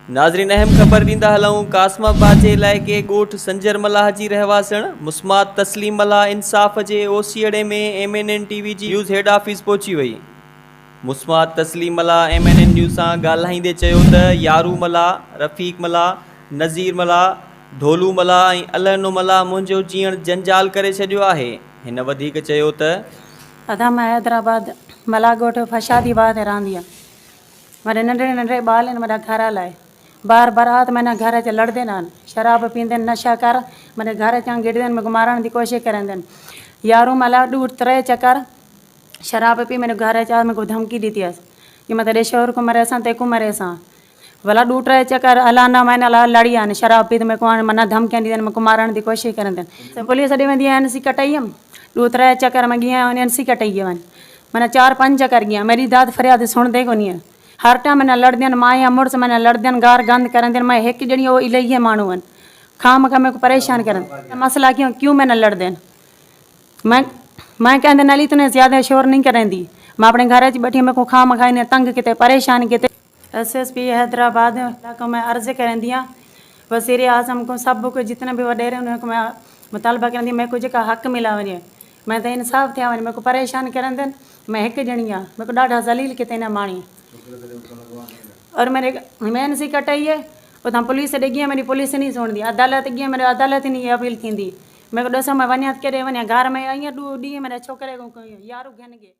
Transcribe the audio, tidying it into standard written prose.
नाज़रीन अहम ख़बर ॾींदा हलूं। कासमाबाद जे इलाइक़े ॻोठ संजर मलाह जी रहवासण मुस्मात तस्लीम मलाह इंसाफ़ जे ओसीअड़े में MNN TV जी न्यूज़ हेड ऑफिस पहुची वई। मुस्मात तस्लीम मलाह MNN न्यूज़ सां ॻाल्हाईंदे चयो त यारू मलाह, रफ़ीक मलाह, नज़ीर मलाह, ढोलू मलाह ऐं अलहनो मलाह मुंहिंजो जीअण जंजाल करे छॾियो आहे। हिन वधीक चयो त अदा मैं हैदराबाद मलागोट फशादीबाद रहंदी आहियां। मेरे नंढड़े नंढड़े ॿार आहिनि, मेरा घर लाइ बार बारात मैंने घर च लड़ते न शराब पींदे नशा कर मेरे घर च गिरदे मेरे को मारण की कोशिश करेंदे। यारू मला 2-3 चक्कर शराब पी मेरे घर च मेरे को धमकी दी थी कि मैं तेरे शोर को मरे सां तेको मरे सां भला 2-3 चक्कर अलाना मैंने लड़ी आने शराब पी मेरे को मना धमकियां दी मेरे को मारण की कोशिश करेंदे। पुलिस ॾे वेंदी NC कटाई हम 2-3 चक्कर में गया NC कटाई वन मैंने 4-5 चक्कर गया मेरी दाद फरियाद सुनते को नहीं है। हर टाइम मैंने लड़दन माया मुड़स मैंने लड़दन गार गंद करेंदन मैं एक जड़ी वो इलाही मानू वन खाम खा मेरे को परेशान करन मसला क्यों मैंने लड़दन मैं कहते नली इतने ज़्यादा शोर नहीं करेंदी मैं अपने घर च बैठी मेरे को खाम खाई तंग किते परेशान किते। SSP हैदराबाद को मैं अर्ज़ करेंदी हाँ वज़ीर आज़म को सब को जितने भी वडेरे उनको मैं मुतालबा करेंदी मेरे को जो हक़ मिला वञे मैं तो इंसाफ़ थिया वञे मेरे को परेशान करंदन मैं एक जणी हाँ मेरे को ॾाढा ज़लील किते न माणी और मेरे NC कटाई है उतां पुलिस ॾे गया मेरी पुलिस नहीं सुनती अदालत गया मेरे अदालत नहीं अपील थी मेरे को ॾसो मैं वञा केॾे वञा घर में आई 2 ॾींहं मेरे छोकिरे को यारू घन गए।